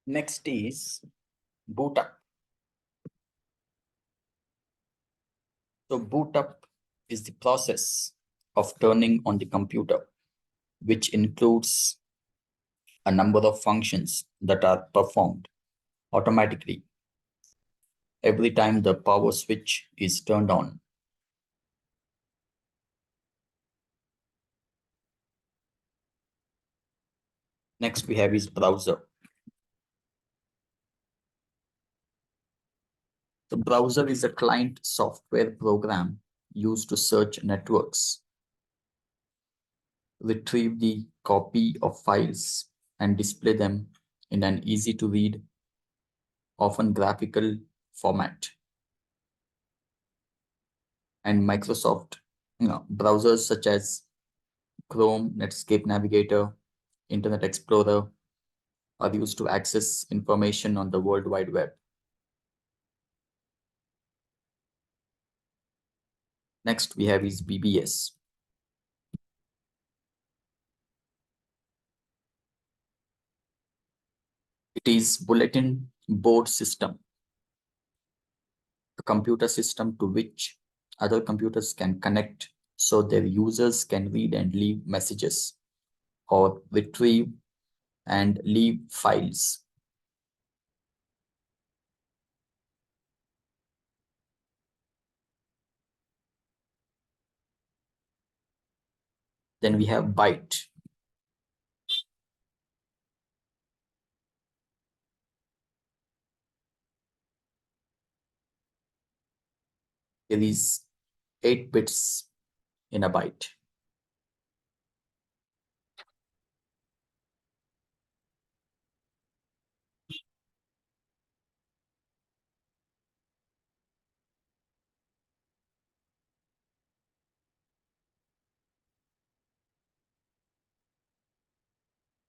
Next is boot up. So boot up is the process of turning on the computer, which includes a number of functions that are performed automatically every time the power switch is turned on. Next we have is browser. The browser is a client software program used to search networks, retrieve the copy of files, and display them in an easy to read, often graphical format. And Microsoft browsers such as Chrome, Netscape Navigator, Internet Explorer are used to access information on the World Wide Web. Next we have is BBS. It is Bulletin Board System, a computer system to which other computers can connect so their users can read and leave messages or retrieve and leave files. Then we have Byte. There is 8 bits in a byte.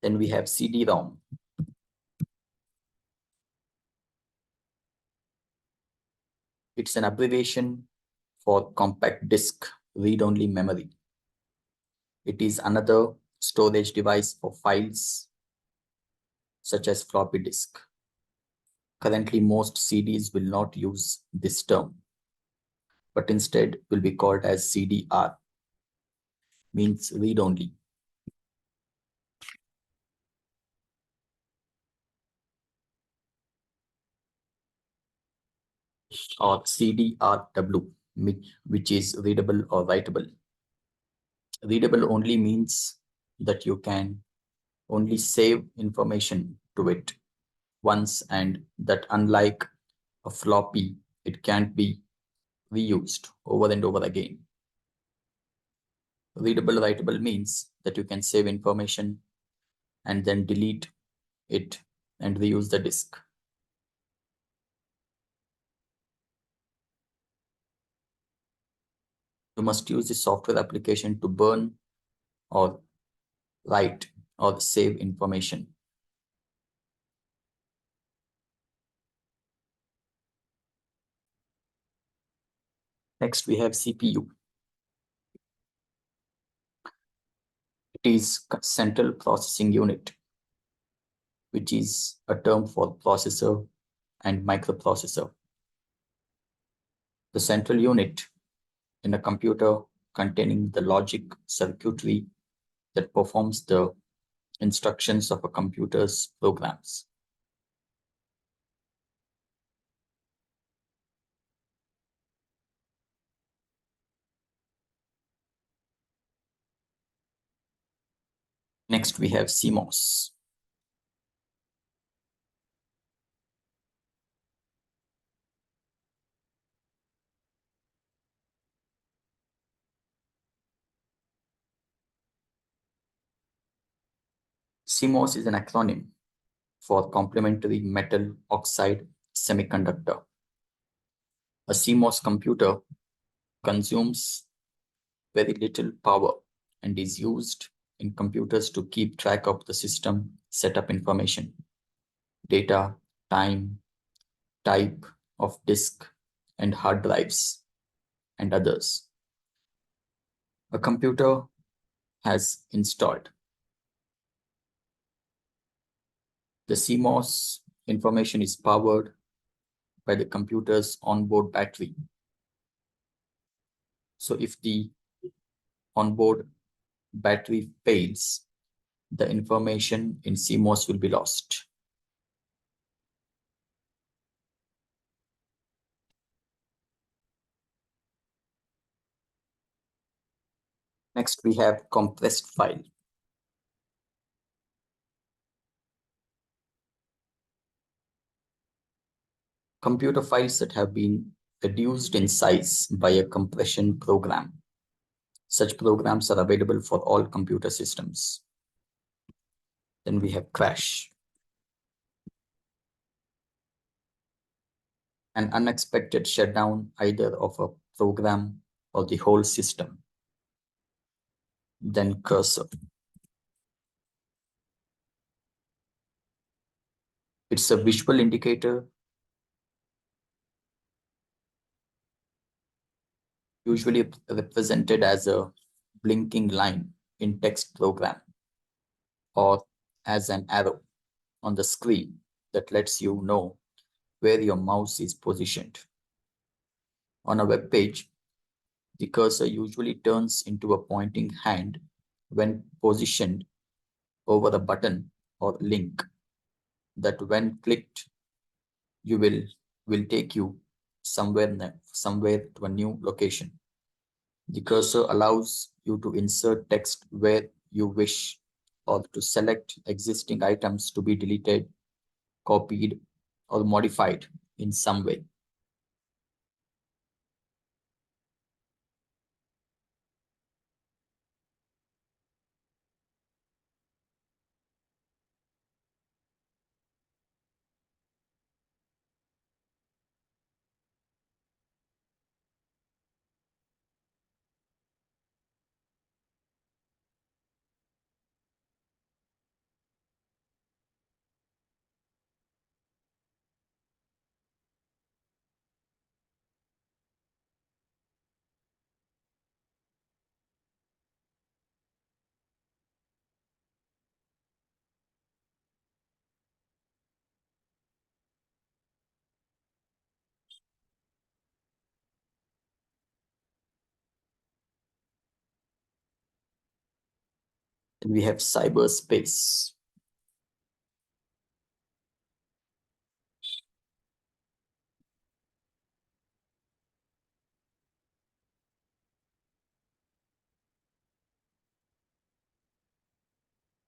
Then we have CD-ROM. It's an abbreviation for compact disk read-only memory. It is another storage device for files such as floppy disk. Currently, most CDs will not use this term, but instead will be called as CDR, means read-only. Or CDRW, which is readable or writable. Readable only means that you can only save information to it once, and that unlike a floppy, it can't be reused over and over again. Readable writable means that you can save information and then delete it and reuse the disk. You must use the software application to burn or write or save information. Next, we have CPU. It is Central Processing Unit, which is a term for processor and microprocessor. The central unit in a computer containing the logic circuitry that performs the instructions of a computer's programs. Next, we have CMOS. CMOS is an acronym for complementary metal oxide semiconductor. A CMOS computer consumes very little power and is used in computers to keep track of the system setup information, data, time, type of disk and hard drives, and others. A computer has installed the CMOS information is powered by the computer's onboard battery. So if the onboard battery fails, the information in CMOS will be lost. Next, we have compressed file. Computer files that have been reduced in size by a compression program. Such programs are available for all computer systems. Then we have crash. An unexpected shutdown either of a program or the whole system. Then cursor. It's a visual indicator usually represented as a blinking line in text program or as an arrow on the screen that lets you know where your mouse is positioned. On a web page, the cursor usually turns into a pointing hand when positioned over a button or link that when clicked, you will take you somewhere to a new location. The cursor allows you to insert text where you wish or to select existing items to be deleted, copied, or modified in some way. Then we have cyberspace.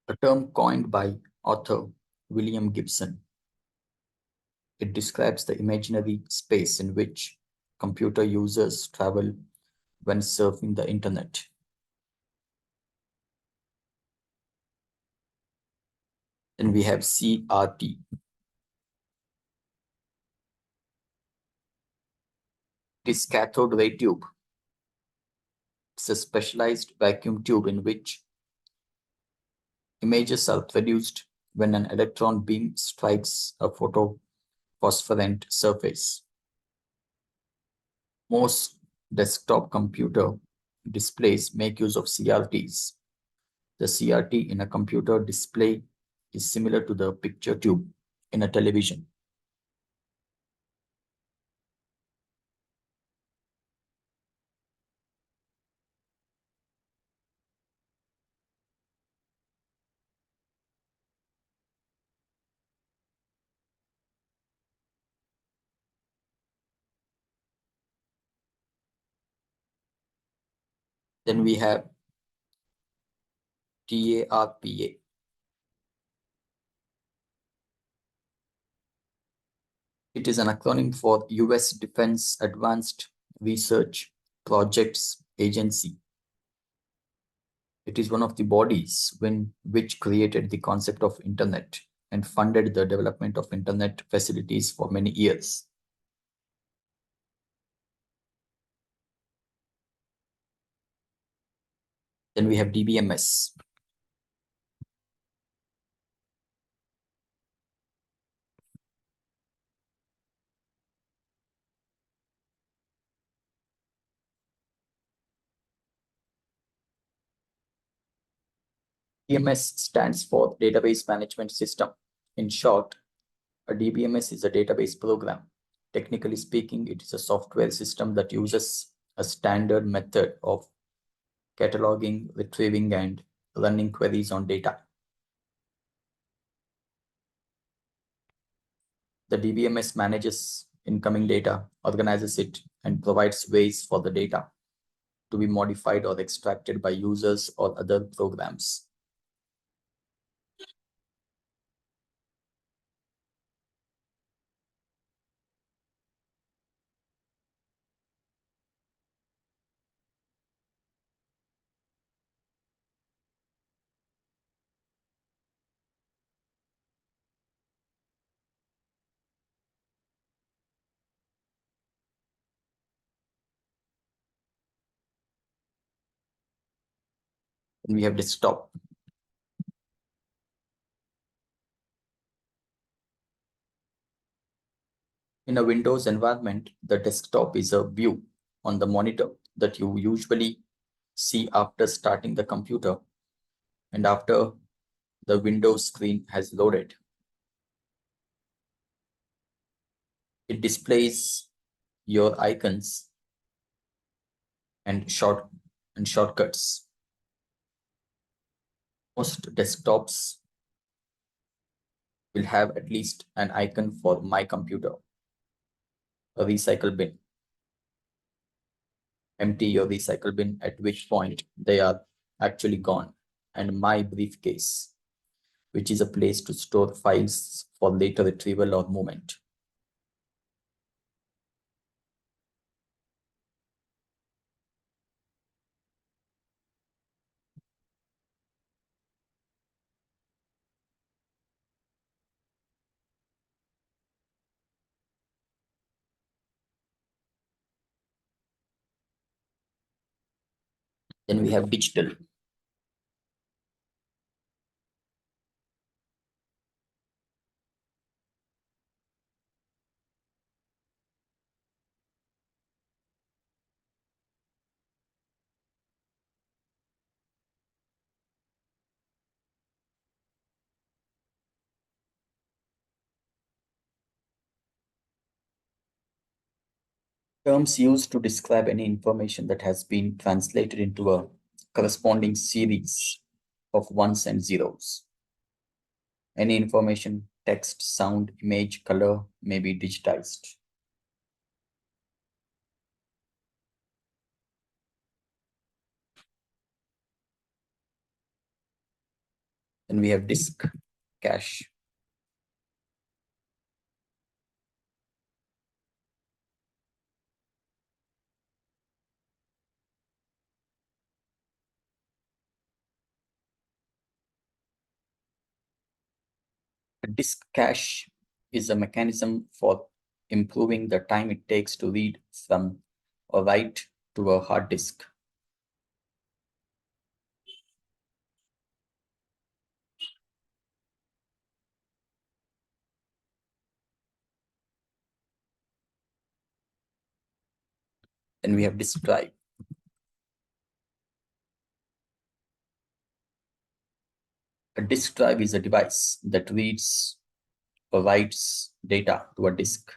A term coined by author William Gibson. It describes the imaginary space in which computer users travel when surfing the internet. Then we have CRT. It is cathode ray tube. It's a specialized vacuum tube in which images are produced when an electron beam strikes a photophosphorescent surface. Most desktop computer displays make use of CRTs. The CRT in a computer display is similar to the picture tube in a television. Then we have TARPA. It is an acronym for US Defense Advanced Research Projects Agency. It is one of the bodies which created the concept of internet and funded the development of internet facilities for many years. Then we have DBMS. DBMS stands for Database Management System. In short, A DBMS is a database program. Technically speaking, it is a software system that uses a standard method of cataloging, retrieving, and running queries on data. The DBMS manages incoming data, organizes it, and provides ways for the data to be modified or extracted by users or other programs. And we have desktop. In a Windows environment, the desktop is a view on the monitor that you usually see after starting the computer and after the Windows screen has loaded. It displays your icons and shortcuts. Most desktops will have at least an icon for My Computer, a recycle bin. Empty your recycle bin, at which point they are actually gone, and My Briefcase, which is a place to store files for later retrieval or movement. Then we have digital. Terms used to describe any information that has been translated into a corresponding series of ones and zeros. Any information, text, sound, image, color may be digitized. Then we have disk cache. A disk cache is a mechanism for improving the time it takes to read from or write to a hard disk. Then we have disk drive. A disk drive is a device that reads or writes data to a disk.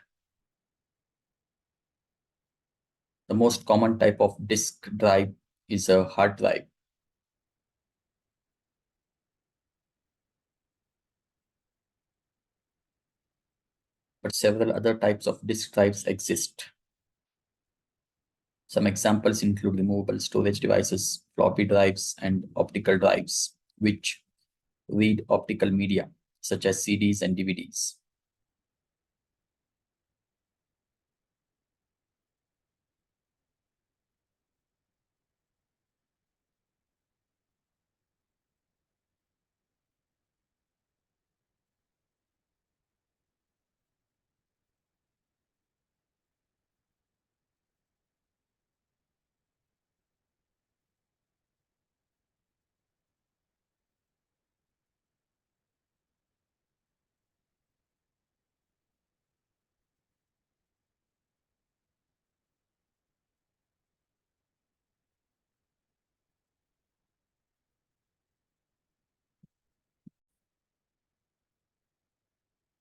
The most common type of disk drive is a hard drive. But several other types of disk drives exist. Some examples include removable storage devices, floppy drives, and optical drives, which read optical media, such as CDs and DVDs.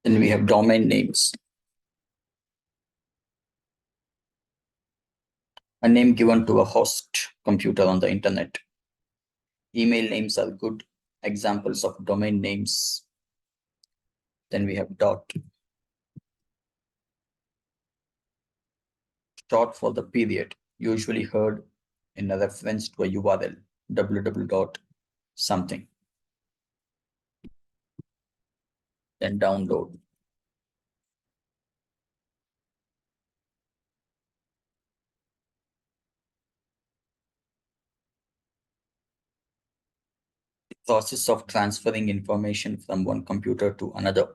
Then we have domain names. A name given to a host computer on the internet. Email names are good examples of domain names. Then we have dot, short for the period, usually heard in a reference to a URL, www dot something. Then download. The process of transferring information from one computer to another,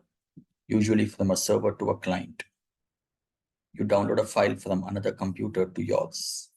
usually from a server to a client. You download a file from another computer to yours.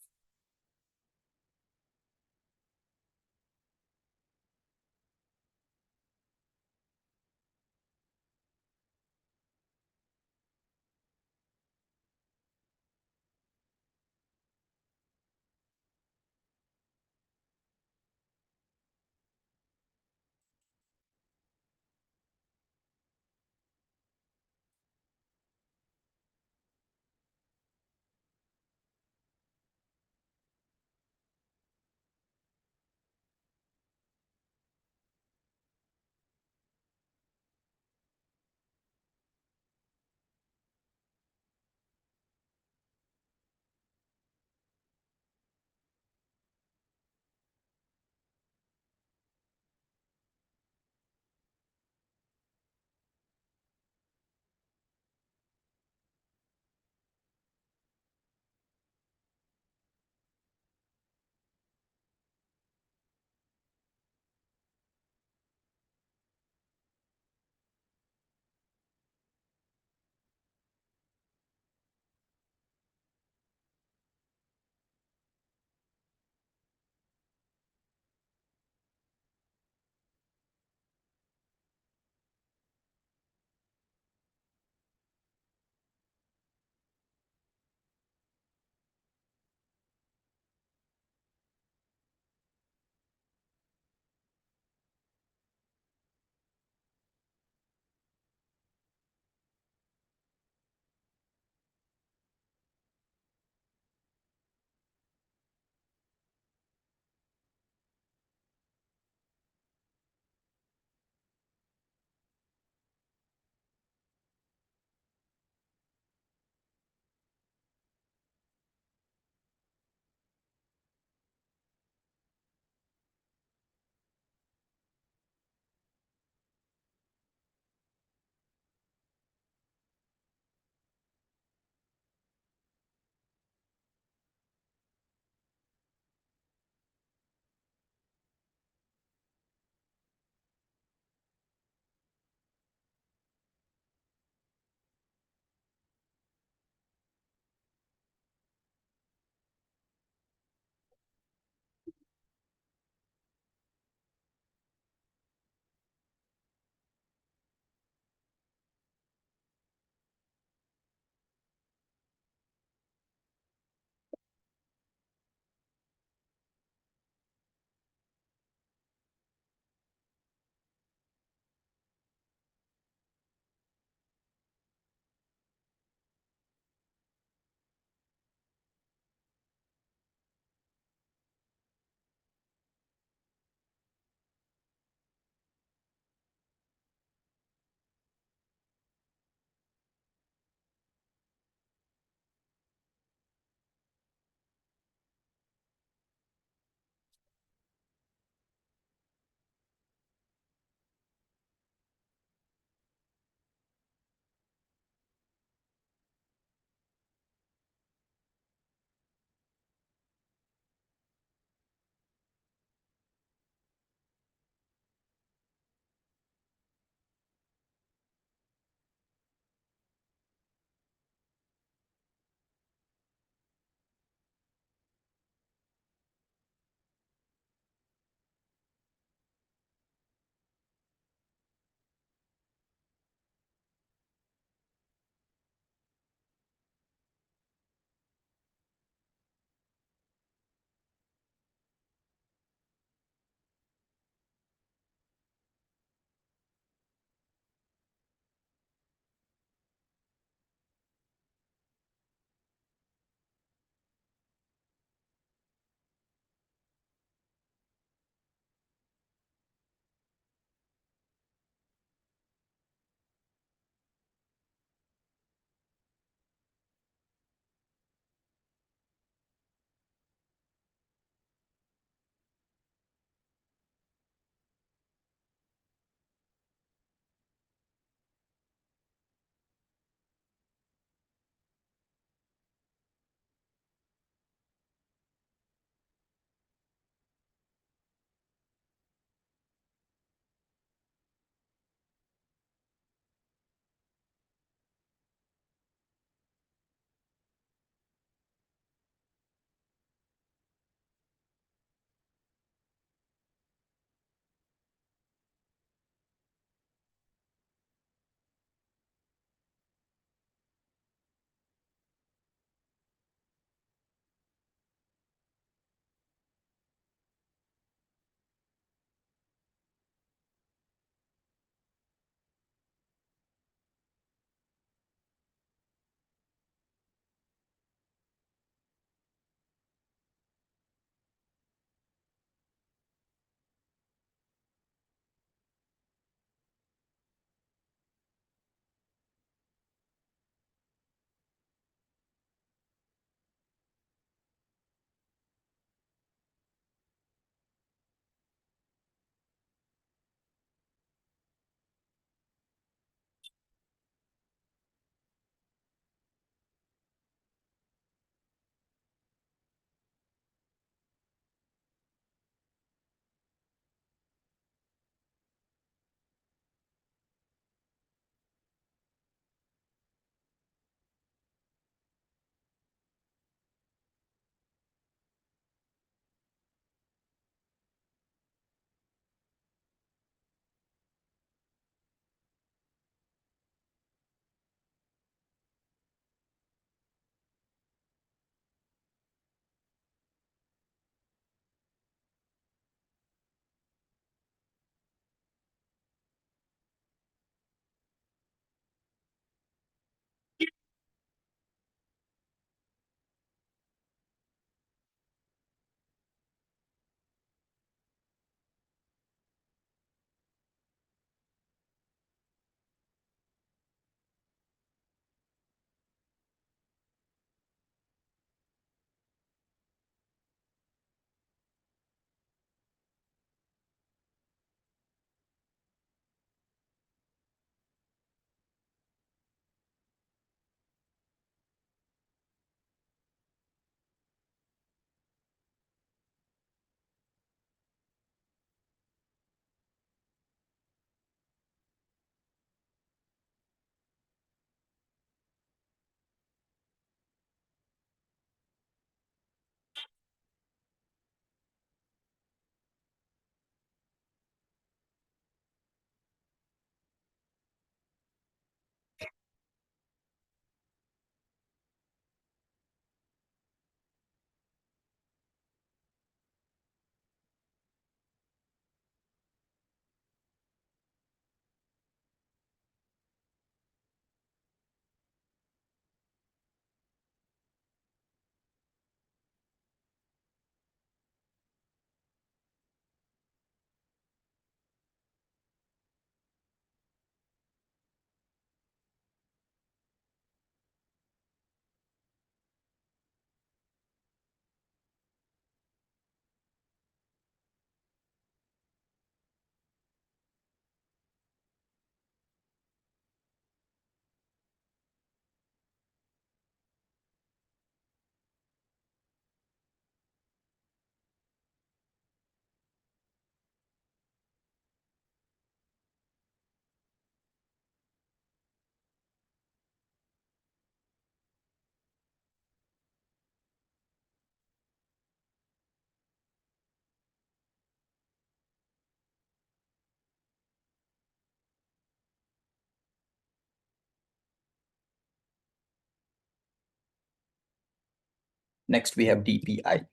Next, we have DPI.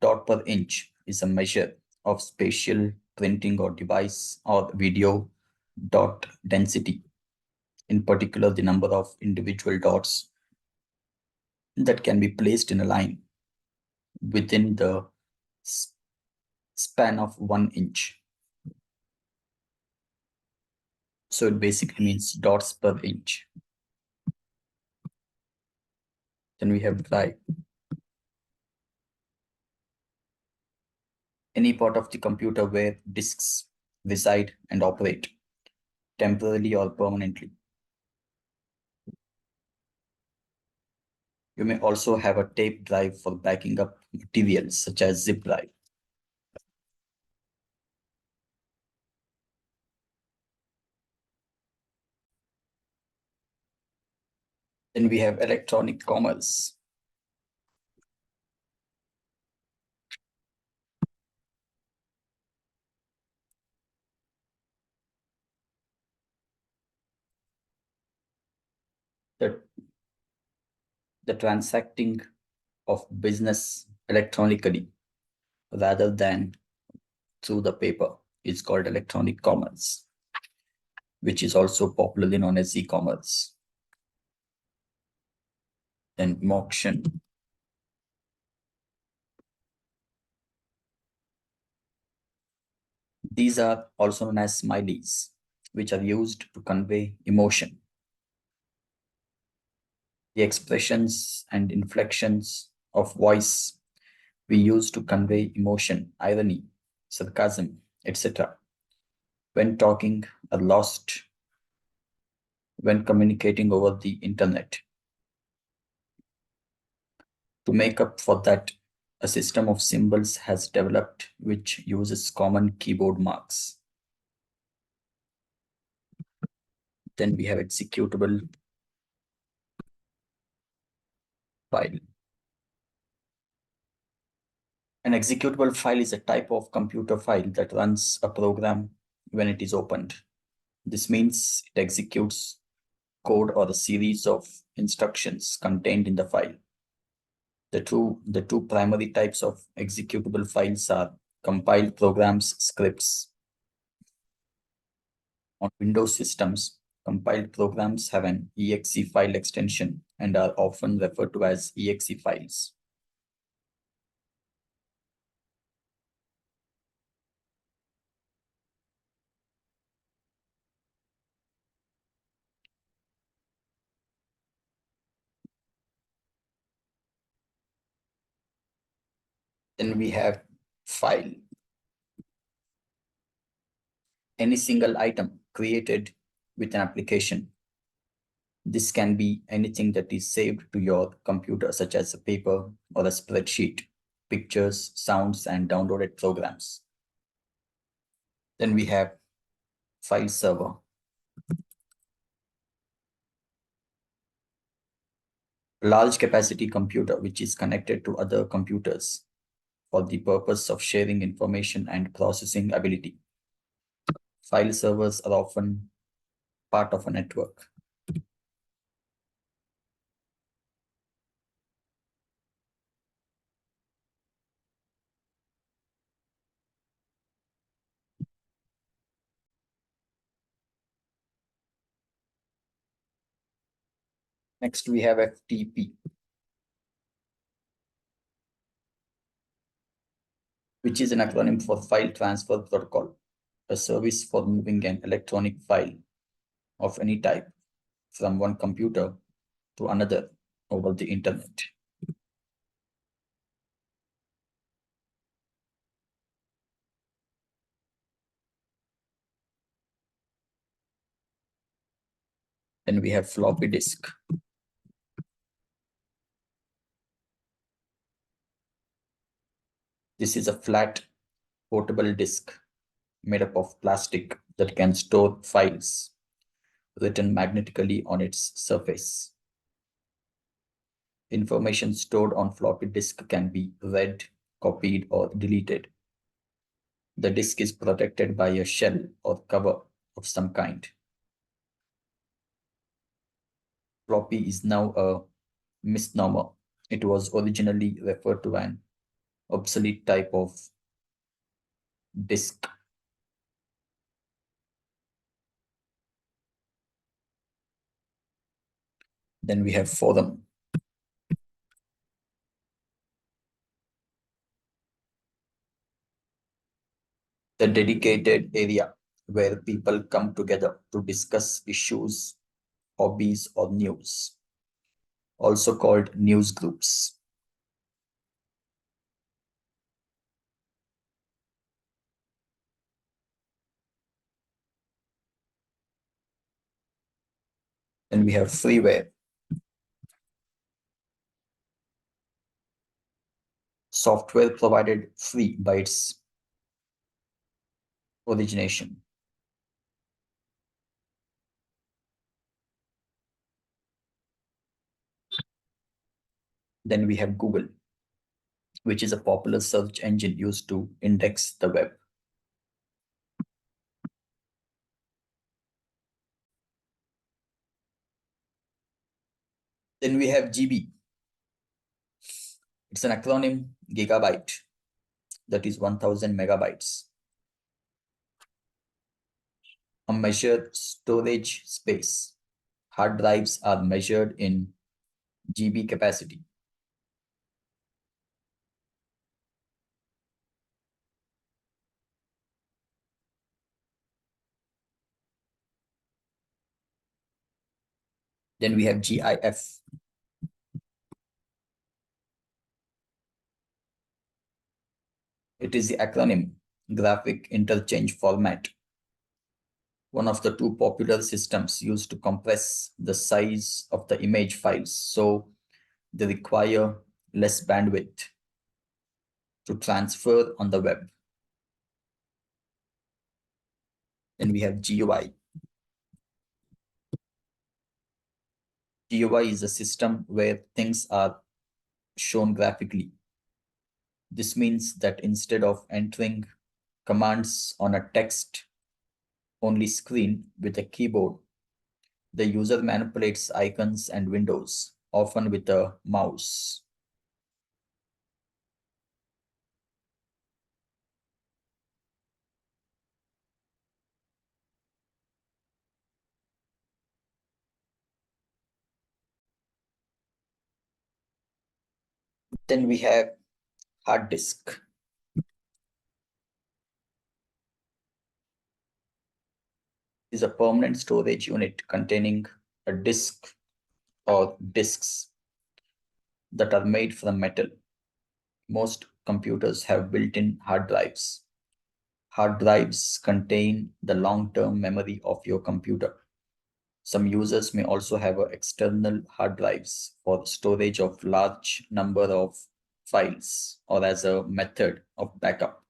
Dot per inch is a measure of spatial printing or device or video dot density. In particular, the number of individual dots that can be placed in a line within the span of 1 inch. So it basically means dots per inch. Then we have drive. Any part of the computer where disks reside and operate, temporarily or permanently. You may also have a tape drive for backing up materials such as zip drive. Then we have electronic commerce. The transacting of business electronically rather than through the paper is called electronic commerce, which is also popularly known as e-commerce. Then motion. These are also known as smileys, which are used to convey emotion. The expressions and inflections of voice we use to convey emotion, irony, sarcasm, etc. when talking are lost when communicating over the internet. To make up for that, a system of symbols has developed which uses common keyboard marks. Then we have executable file. An executable file is a type of computer file that runs a program when it is opened. This means it executes code or a series of instructions contained in the file. The two primary types of executable files are compiled programs, scripts. On Windows systems, compiled programs have an exe file extension and are often referred to as exe files. Then we have file. Any single item created with an application. This can be anything that is saved to your computer, such as a paper or a spreadsheet, pictures, sounds, and downloaded programs. Then we have file server. Large capacity computer which is connected to other computers for the purpose of sharing information and processing ability. File servers are often part of a network. Next, we have FTP, which is an acronym for File Transfer Protocol, a service for moving an electronic file of any type from one computer to another over the internet. Then we have floppy disk. This is a flat, portable disk made up of plastic that can store files written magnetically on its surface. Information stored on floppy disk can be read, copied, or deleted. The disk is protected by a shell or cover of some kind. Floppy is now a misnomer. It was originally referred to an obsolete type of disk. Then we have forum. The dedicated area where people come together to discuss issues, hobbies, or news, also called news groups. Then we have freeware. Software provided free by its origination. Then we have Google, which is a popular search engine used to index the web. Then we have GB. It's an acronym gigabyte, that is 1000 megabytes. A measured storage space. Hard drives are measured in GB capacity. Then we have GIF. It is the acronym Graphic Interchange Format, one of the two popular systems used to compress the size of the image files, so they require less bandwidth to transfer on the web. Then we have GUI. GUI is a system where things are shown graphically. This means that instead of entering commands on a text-only screen with a keyboard, the user manipulates icons and windows, often with a mouse. Then we have hard disk. Is a permanent storage unit containing a disk or disks that are made from metal. Most computers have built-in hard drives. Hard drives contain the long-term memory of your computer. Some users may also have external hard drives for storage of large number of files or as a method of backup.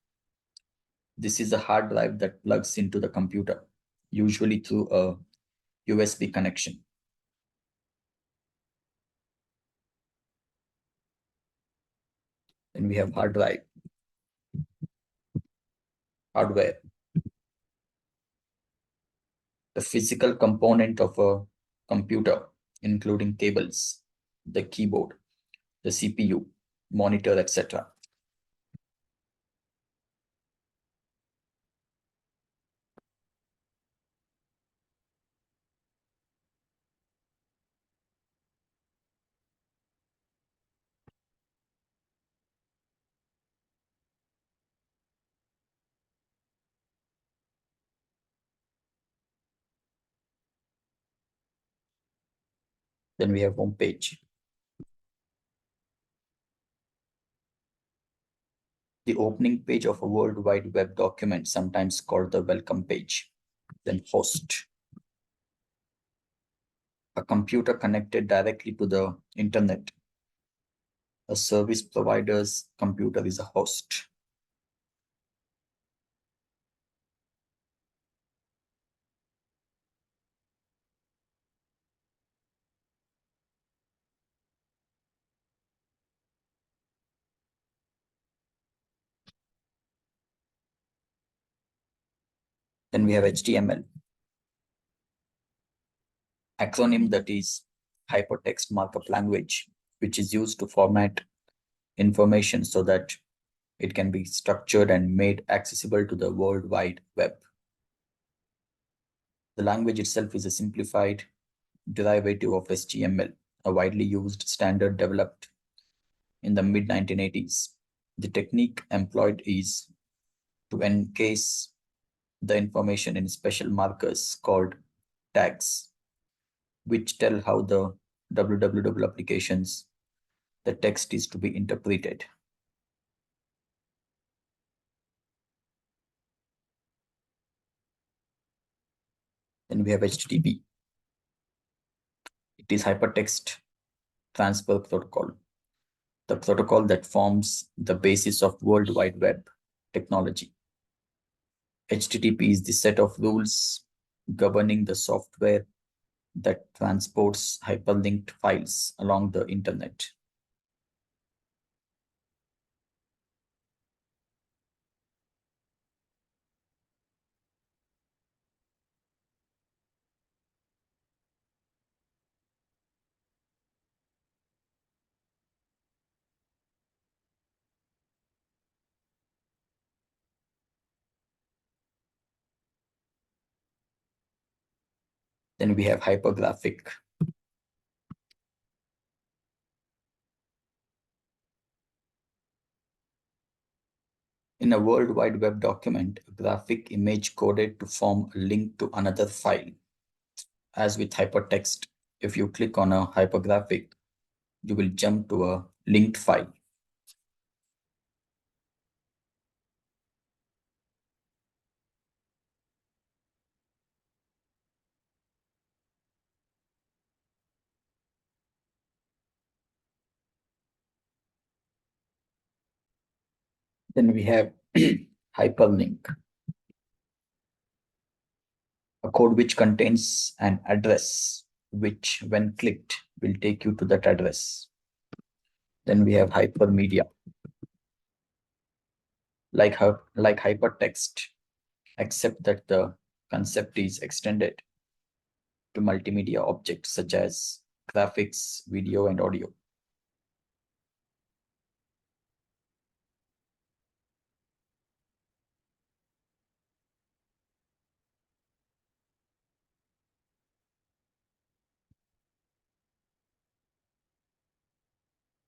This is a hard drive that plugs into the computer, usually through a USB connection. Then we have hard drive, hardware, the physical component of a computer, including cables, the keyboard, the CPU, monitor, etc. Then we have home page. The opening page of a World Wide Web document, sometimes called the welcome page. Then host. A computer connected directly to the internet. A service provider's computer is a host. Then we have HTML. Acronym that is Hypertext Markup Language. which is used to format information so that it can be structured and made accessible to the World Wide Web. The language itself is a simplified derivative of HTML, a widely used standard developed in the mid-1980s. The technique employed is to encase the information in special markers called tags, which tell how the www applications the text is to be interpreted. Then we have HTTP. It is Hypertext Transfer Protocol, the protocol that forms the basis of World Wide Web technology. HTTP is the set of rules governing the software that transports hyperlinked files along the internet. Then we have hypergraphic. In a World Wide Web document, a graphic image coded to form a link to another file. As with hypertext, if you click on a hypergraphic, you will jump to a linked file. Then we have hyperlink, a code which contains an address, which when clicked will take you to that address. Then we have hypermedia, like hypertext, except that the concept is extended to multimedia objects such as graphics, video, and audio.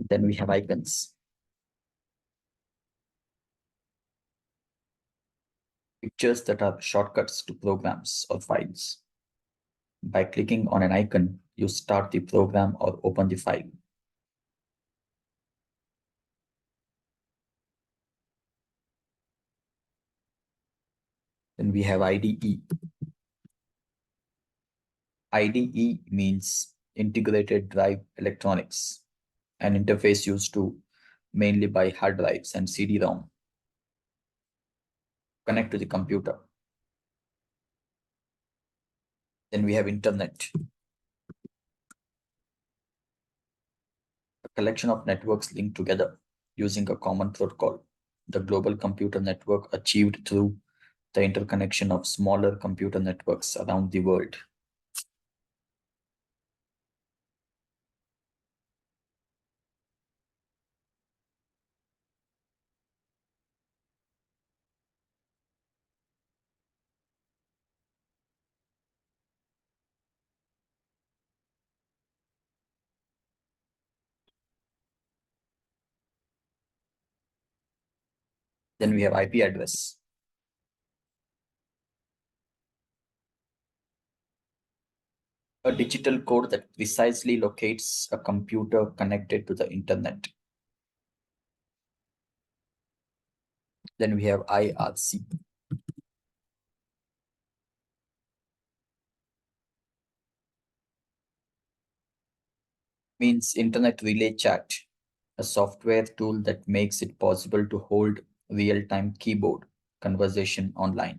Then we have icons, pictures that are shortcuts to programs or files. By clicking on an icon, you start the program or open the file. Then we have IDE. IDE means Integrated Drive Electronics, an interface used to mainly by hard drives and CD-ROM connect to the computer. Then we have Internet, a collection of networks linked together using a common protocol. The global computer network achieved through the interconnection of smaller computer networks around the world. Then we have IP address, a digital code that precisely locates a computer connected to the internet. Then we have IRC, means Internet Relay Chat, a software tool that makes it possible to hold real-time keyboard conversation online.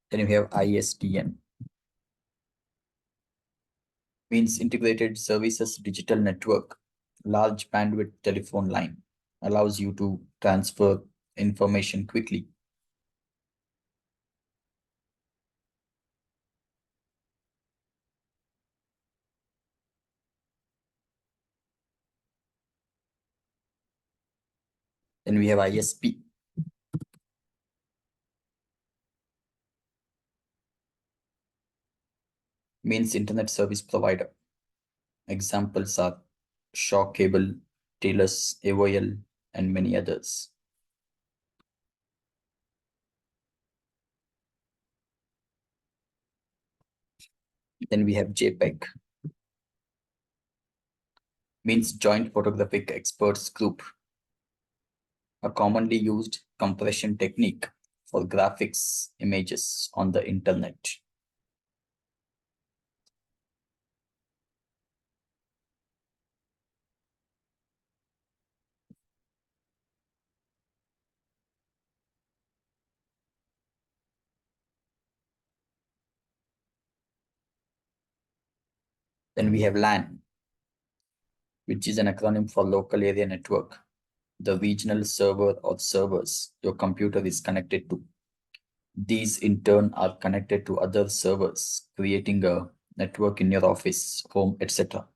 Then we have ISDN, means Integrated Services Digital Network, Large bandwidth telephone line allows you to transfer information quickly. Then we have ISP, means internet service provider. Examples are Shaw Cable, Telus, AOL, and many others. Then we have JPEG, means Joint Photographic Experts Group, a commonly used compression technique for graphics images on the internet. Then we have LAN, which is an acronym for Local Area Network, the regional server or servers your computer is connected to. These in turn are connected to other servers, creating a network in your office, home, etc.